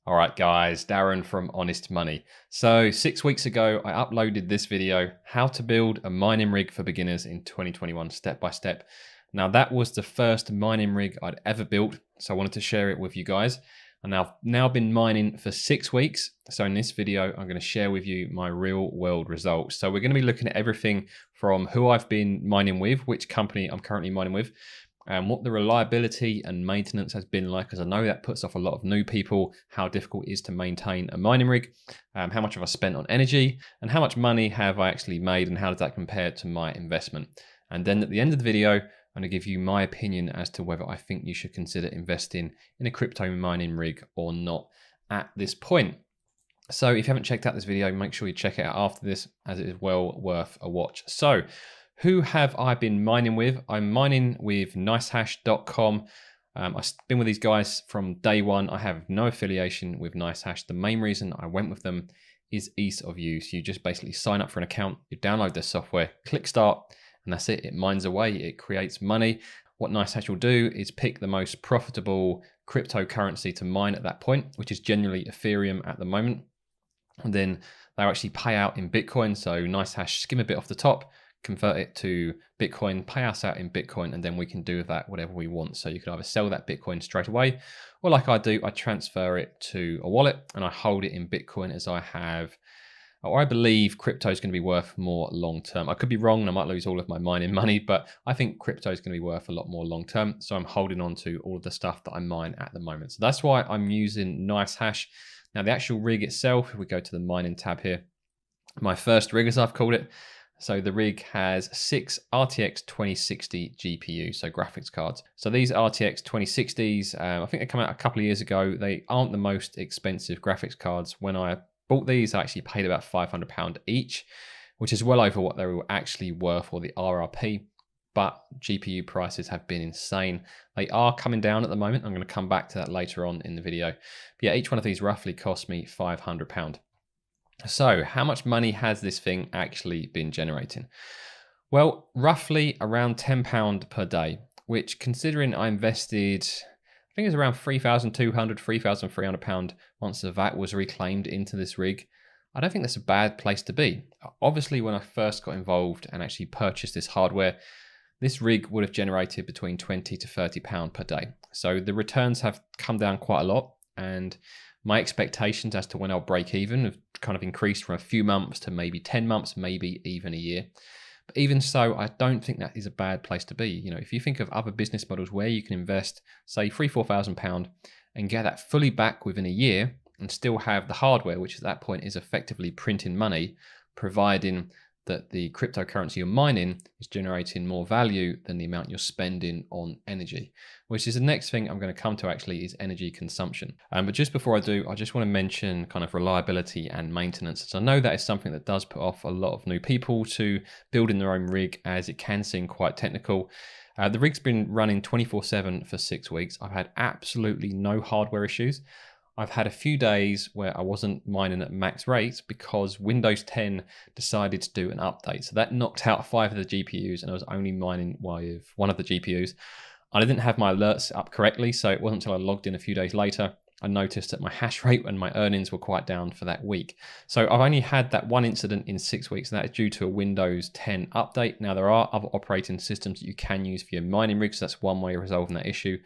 All right, guys, Darren from Honest Money. So 6 weeks ago, I uploaded this video, how to build a mining rig for beginners in 2021, step by step. Now that was the first mining rig I'd ever built, so I wanted to share it with you guys. And I've now been mining for 6 weeks. So in this video, I'm going to share with you my real world results. So we're going to be looking at everything from who I've been mining with, which company I'm currently mining with, and what the reliability and maintenance has been like, because I know that puts off a lot of new people, how difficult it is to maintain a mining rig, how much have I spent on energy, and how much money have I actually made, and how does that compare to my investment. And then at the end of the video, I'm going to give you my opinion as to whether I think you should consider investing in a crypto mining rig or not at this point. So if you haven't checked out this video, make sure you check it out after this, as it is well worth a watch. So who have I been mining with? I'm mining with nicehash.com. I've been with these guys from day one. I have no affiliation with NiceHash. The main reason I went with them is ease of use. You just basically sign up for an account, you download their software, click start, and that's it. It mines away, it creates money. What NiceHash will do is pick the most profitable cryptocurrency to mine at that point, which is generally Ethereum at the moment. And then they'll actually pay out in Bitcoin. So NiceHash skim a bit off the top, convert it to Bitcoin, pay us out in Bitcoin, and then we can do with that whatever we want. So you can either sell that Bitcoin straight away, or like I do, I transfer it to a wallet and I hold it in Bitcoin, as I have, or I believe crypto is going to be worth more long term. I could be wrong and I might lose all of my mining money, but I think crypto is going to be worth a lot more long term. So I'm holding on to all of the stuff that I mine at the moment. So that's why I'm using NiceHash. Now the actual rig itself, if we go to the mining tab here, my first rig, as I've called it. So the rig has 6 RTX 2060 GPUs, so graphics cards. So these RTX 2060s, I think they come out a couple of years ago. They aren't the most expensive graphics cards. When I bought these, I actually paid about £500 each, which is well over what they were actually worth, or the RRP. But GPU prices have been insane. They are coming down at the moment. I'm going to come back to that later on in the video. But yeah, each one of these roughly cost me £500. So how much money has this thing actually been generating? Well, roughly around £10 per day, which, considering I invested, I think it was around £3,200, £3,300 once the VAT was reclaimed into this rig, I don't think that's a bad place to be. Obviously, when I first got involved and actually purchased this hardware, this rig would have generated between £20 to £30 per day. So the returns have come down quite a lot, and my expectations as to when I'll break even have kind of increased from a few months to maybe 10 months, maybe even a year. But even so, I don't think that is a bad place to be. You know, if you think of other business models where you can invest, say, £3,000-4,000 and get that fully back within a year and still have the hardware, which at that point is effectively printing money, providing that the cryptocurrency you're mining is generating more value than the amount you're spending on energy, which is the next thing I'm going to come to, actually, is energy consumption. But just before I do, I just want to mention kind of reliability and maintenance. So I know that is something that does put off a lot of new people to building their own rig, as it can seem quite technical. The rig's been running 24/7 for 6 weeks. I've had absolutely no hardware issues. I've had a few days where I wasn't mining at max rates because Windows 10 decided to do an update. So that knocked out 5 of the GPUs, and I was only mining with one of the GPUs. I didn't have my alerts up correctly, so it wasn't until I logged in a few days later I noticed that my hash rate and my earnings were quite down for that week. So I've only had that one incident in 6 weeks, and that is due to a Windows 10 update. Now, there are other operating systems that you can use for your mining rigs. So that's one way of resolving that issue.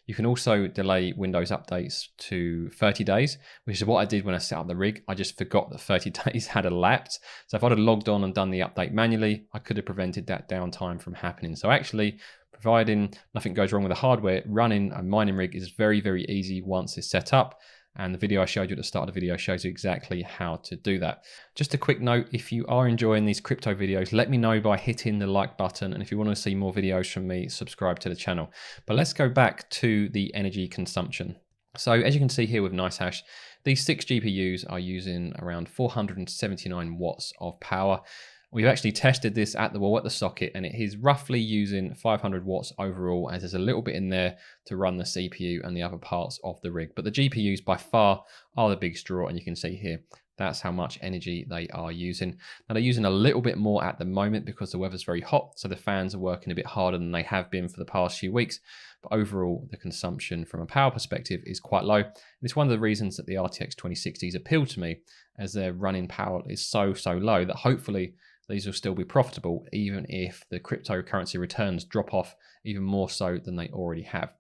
You can also delay Windows updates to 30 days, which is what I did when I set up the rig. I just forgot that 30 days had elapsed. So if I'd have logged on and done the update manually, I could have prevented that downtime from happening. So actually, providing nothing goes wrong with the hardware, running a mining rig is very, very easy once it's set up. And the video I showed you at the start of the video shows you exactly how to do that. Just a quick note, if you are enjoying these crypto videos, let me know by hitting the like button. And if you want to see more videos from me, subscribe to the channel. But let's go back to the energy consumption. So as you can see here with NiceHash, these 6 GPUs are using around 479 watts of power. We've actually tested this at the wall, at the socket, and it is roughly using 500 watts overall, as there's a little bit in there to run the CPU and the other parts of the rig. But the GPUs by far are the big straw, and you can see here That's how much energy they are using. Now, they're using a little bit more at the moment because the weather's very hot, so the fans are working a bit harder than they have been for the past few weeks. But overall, the consumption from a power perspective is quite low. And it's one of the reasons that the RTX 2060s appealed to me, as their running power is so low that hopefully these will still be profitable, even if the cryptocurrency returns drop off even more so than they already have.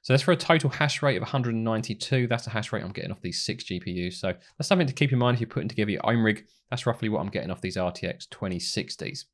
So that's for a total hash rate of 192. That's the hash rate I'm getting off these 6 GPUs. So that's something to keep in mind if you're putting together your own rig. That's roughly what I'm getting off these RTX 2060s.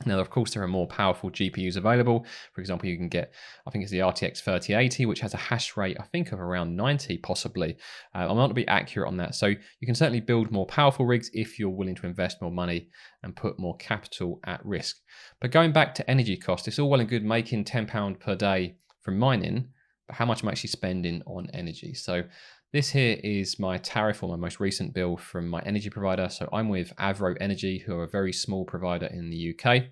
Now, of course, there are more powerful GPUs available. For example, you can get, I think it's the RTX 3080, which has a hash rate, I think, of around 90, possibly. I'm not to be accurate on that. So you can certainly build more powerful rigs if you're willing to invest more money and put more capital at risk. But going back to energy cost, it's all well and good making £10 per day from mining, but how much I'm actually spending on energy. So this here is my tariff, or my most recent bill from my energy provider. So I'm with Avro Energy, who are a very small provider in the UK.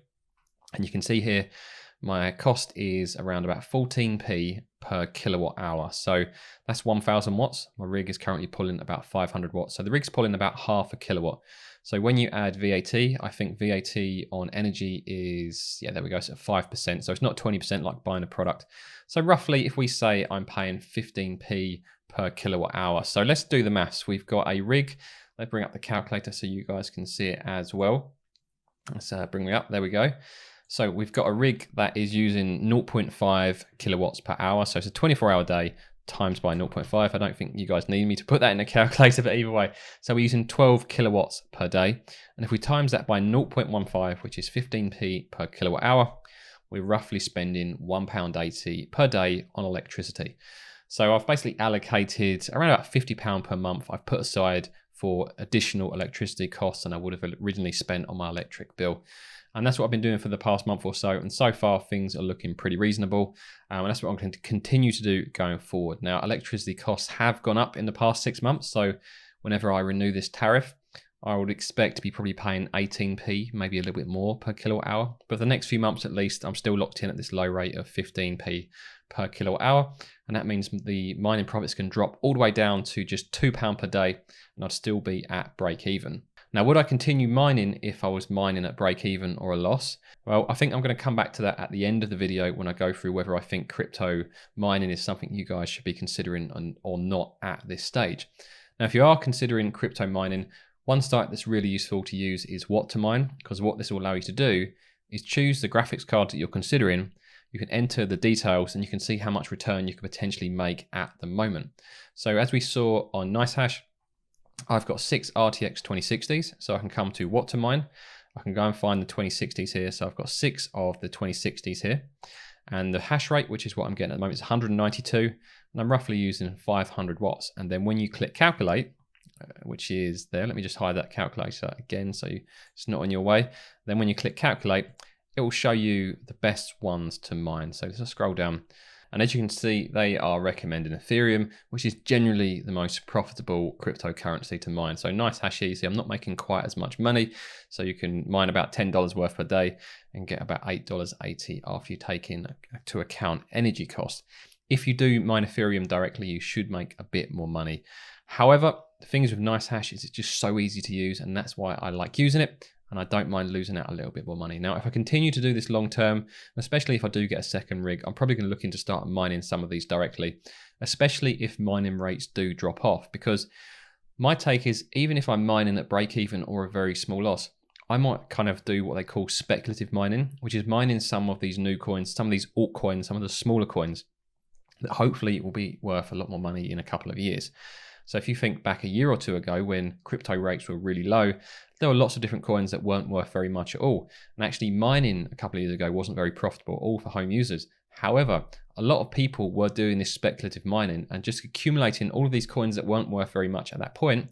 And you can see here, my cost is around about 14p per kilowatt hour. So that's 1000 watts. My rig is currently pulling about 500 watts. So the rig's pulling about half a kilowatt. So when you add VAT, I think VAT on energy is, yeah, there we go, so 5%. So it's not 20% like buying a product. So roughly, if we say I'm paying 15p per kilowatt hour. So let's do the maths. We've got a rig. Let's bring up the calculator so you guys can see it as well. Let's bring me up, there we go. So we've got a rig that is using 0.5 kilowatts per hour. So it's a 24-hour day times by 0.5. I don't think you guys need me to put that in a calculator, but either way. So we're using 12 kilowatts per day. And if we times that by 0.15, which is 15p per kilowatt hour, we're roughly spending £1.80 per day on electricity. So I've basically allocated around about £50 per month I've put aside for additional electricity costs than I would have originally spent on my electric bill. And that's what I've been doing for the past month or so. And so far, things are looking pretty reasonable. And that's what I'm going to continue to do going forward. Now, electricity costs have gone up in the past 6 months. So whenever I renew this tariff, I would expect to be probably paying 18p, maybe a little bit more per kilowatt hour. But for the next few months at least, I'm still locked in at this low rate of 15p per kilowatt hour. And that means the mining profits can drop all the way down to just £2 per day, and I'd still be at break even. Now, would I continue mining if I was mining at break even or a loss? Well, I think I'm going to come back to that at the end of the video when I go through whether I think crypto mining is something you guys should be considering or not at this stage. Now, if you are considering crypto mining, one site that's really useful to use is What2Mine, because what this will allow you to do is choose the graphics card that you're considering. You can enter the details and you can see how much return you could potentially make at the moment. So as we saw on NiceHash, I've got 6 RTX 2060s, so I can come to What2Mine. I can go and find the 2060s here. So I've got 6 of the 2060s here. And the hash rate, which is what I'm getting at the moment, is 192. And I'm roughly using 500 watts. And then when you click calculate, which is there, let me just hide that calculator again so it's not on your way. Then when you click calculate, it will show you the best ones to mine. So let's scroll down. And as you can see, they are recommending Ethereum, which is generally the most profitable cryptocurrency to mine. So NiceHash Eazy, I'm not making quite as much money. So you can mine about $10 worth per day and get about $8.80 after you take into account energy costs. If you do mine Ethereum directly, you should make a bit more money. However, the thing is with NiceHash is it's just so easy to use, and that's why I like using it. And I don't mind losing out a little bit more money. Now, if I continue to do this long term, especially if I do get a second rig, I'm probably going to look into start mining some of these directly, especially if mining rates do drop off. Because my take is, even if I'm mining at break even or a very small loss, I might kind of do what they call speculative mining, which is mining some of these new coins, some of these altcoins, some of the smaller coins that hopefully will be worth a lot more money in a couple of years. So if you think back a year or two ago when crypto rates were really low, there were lots of different coins that weren't worth very much at all. And actually mining a couple of years ago wasn't very profitable at all for home users. However, a lot of people were doing this speculative mining and just accumulating all of these coins that weren't worth very much at that point.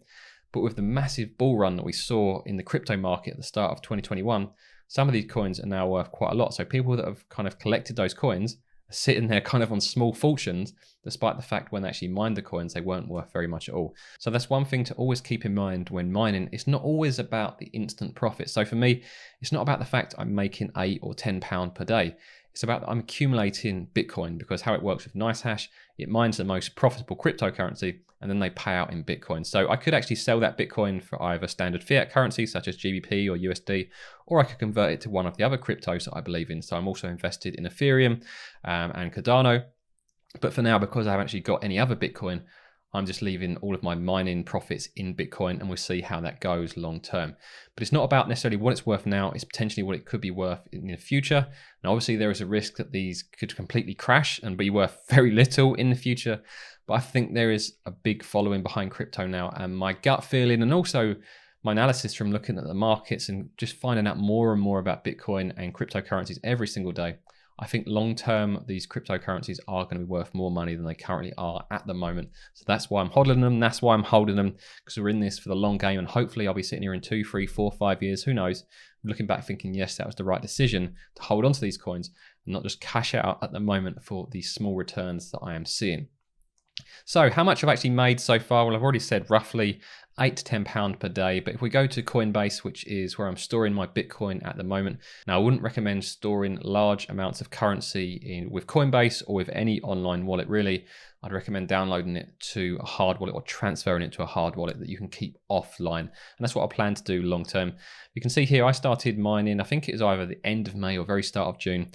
But with the massive bull run that we saw in the crypto market at the start of 2021, some of these coins are now worth quite a lot. So people that have kind of collected those coins are sitting there kind of on small fortunes, despite the fact when they actually mined the coins, they weren't worth very much at all. So that's one thing to always keep in mind when mining. It's not always about the instant profit. So for me, it's not about the fact I'm making £8 or £10 per day. It's about I'm accumulating Bitcoin, because how it works with NiceHash, it mines the most profitable cryptocurrency and then they pay out in Bitcoin. So I could actually sell that Bitcoin for either standard fiat currency such as GBP or USD, or I could convert it to one of the other cryptos that I believe in. So I'm also invested in Ethereum and Cardano. But for now, because I haven't actually got any other Bitcoin, I'm just leaving all of my mining profits in Bitcoin, and we'll see how that goes long term. But it's not about necessarily what it's worth now, it's potentially what it could be worth in the future. And obviously there is a risk that these could completely crash and be worth very little in the future. But I think there is a big following behind crypto now, and my gut feeling and also my analysis from looking at the markets and just finding out more and more about Bitcoin and cryptocurrencies every single day, I think long term, these cryptocurrencies are going to be worth more money than they currently are at the moment. So that's why I'm hodling them. That's why I'm holding them, because we're in this for the long game. And hopefully I'll be sitting here in 2, 3, 4, 5 years, who knows, looking back thinking, yes, that was the right decision to hold on to these coins and not just cash out at the moment for these small returns that I am seeing. So how much I've actually made so far? Well, I've already said roughly £8 to £10 per day. But if we go to Coinbase, which is where I'm storing my Bitcoin at the moment. Now, I wouldn't recommend storing large amounts of currency with Coinbase or with any online wallet, really. I'd recommend downloading it to a hard wallet or transferring it to a hard wallet that you can keep offline. And that's what I plan to do long term. You can see here, I started mining, I think it was either the end of May or very start of June.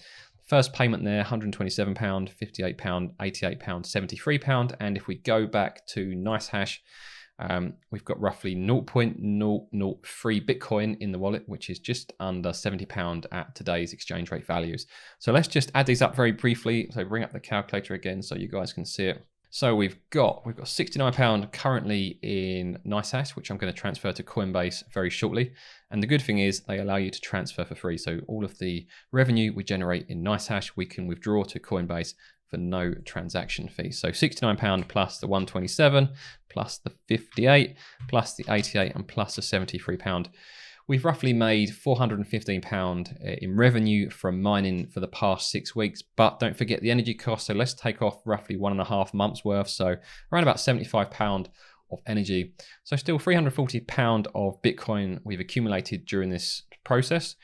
First payment there, £127, £58, £88, £73. And if we go back to NiceHash, we've got roughly 0.003 Bitcoin in the wallet, which is just under £70 at today's exchange rate values. So let's just add these up very briefly. So bring up the calculator again so you guys can see it. So we've got £69 currently in NiceHash, which I'm going to transfer to Coinbase very shortly. And the good thing is they allow you to transfer for free. So all of the revenue we generate in NiceHash, we can withdraw to Coinbase for no transaction fee. So £69 plus the 127, plus the 58, plus the 88, and plus the £73. We've roughly made £415 in revenue from mining for the past 6 weeks, but don't forget the energy cost. So let's take off roughly 1.5 months worth. So around about £75 of energy. So still £340 of Bitcoin we've accumulated during this process,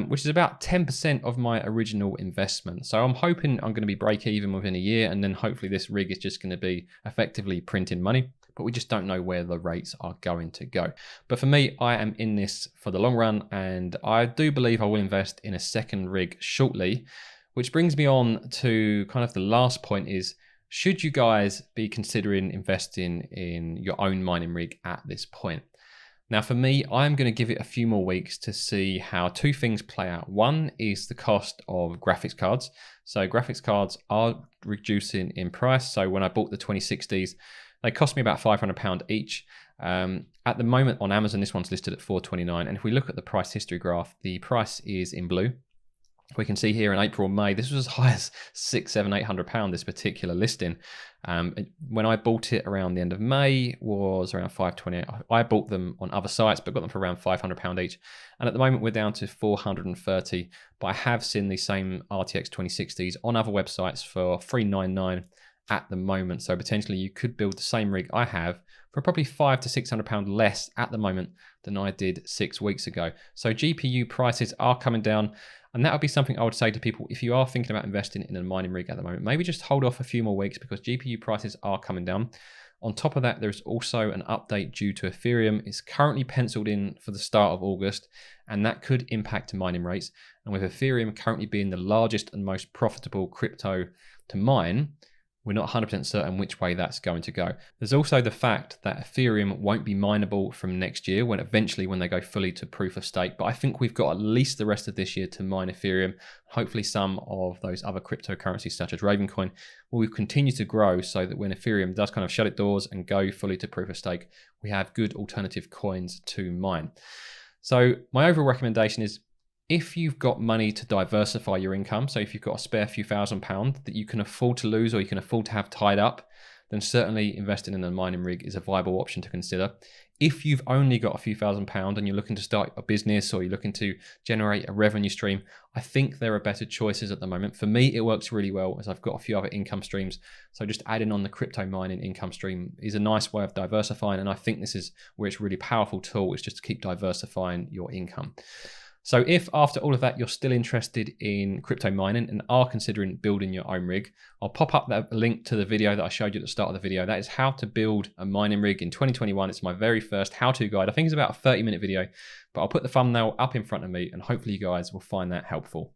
which is about 10% of my original investment. So I'm hoping I'm going to be break even within a year, and then hopefully this rig is just going to be effectively printing money. But we just don't know where the rates are going to go. But for me, I am in this for the long run, and I do believe I will invest in a second rig shortly, which brings me on to kind of the last point is, should you guys be considering investing in your own mining rig at this point? Now for me, I'm going to give it a few more weeks to see how two things play out. One is the cost of graphics cards. So graphics cards are reducing in price. So when I bought the 2060s, they cost me about £500 each. At the moment on Amazon, this one's listed at $429. And if we look at the price history graph, the price is in blue. We can see here in April, May, this was as high as £600, £700, £800, this particular listing. When I bought it around the end of May was around $528. I bought them on other sites, but got them for around £500 each. And at the moment we're down to $430, but I have seen the same RTX 2060s on other websites for $399 at the moment. So potentially you could build the same rig I have for probably £500 to £600 less at the moment than I did 6 weeks ago. So GPU prices are coming down. And that would be something I would say to people, if you are thinking about investing in a mining rig at the moment, maybe just hold off a few more weeks because GPU prices are coming down. On top of that, there's also an update due to Ethereum. It's currently penciled in for the start of August, and that could impact mining rates. And with Ethereum currently being the largest and most profitable crypto to mine, we're not 100% certain which way that's going to go. There's also the fact that Ethereum won't be mineable from next year when they go fully to proof of stake. But I think we've got at least the rest of this year to mine Ethereum. Hopefully some of those other cryptocurrencies such as Ravencoin will continue to grow so that when Ethereum does kind of shut its doors and go fully to proof of stake, we have good alternative coins to mine. So my overall recommendation is, if you've got money to diversify your income, so if you've got a spare few £1,000s that you can afford to lose or you can afford to have tied up, then certainly investing in a mining rig is a viable option to consider. If you've only got a few £1,000s and you're looking to start a business or you're looking to generate a revenue stream, I think there are better choices at the moment. For me, it works really well as I've got a few other income streams. So just adding on the crypto mining income stream is a nice way of diversifying. And I think this is where it's a really powerful tool, is just to keep diversifying your income. So if after all of that, you're still interested in crypto mining and are considering building your own rig, I'll pop up that link to the video that I showed you at the start of the video. That is how to build a mining rig in 2021. It's my very first how-to guide. I think it's about a 30-minute video, but I'll put the thumbnail up in front of me and hopefully you guys will find that helpful.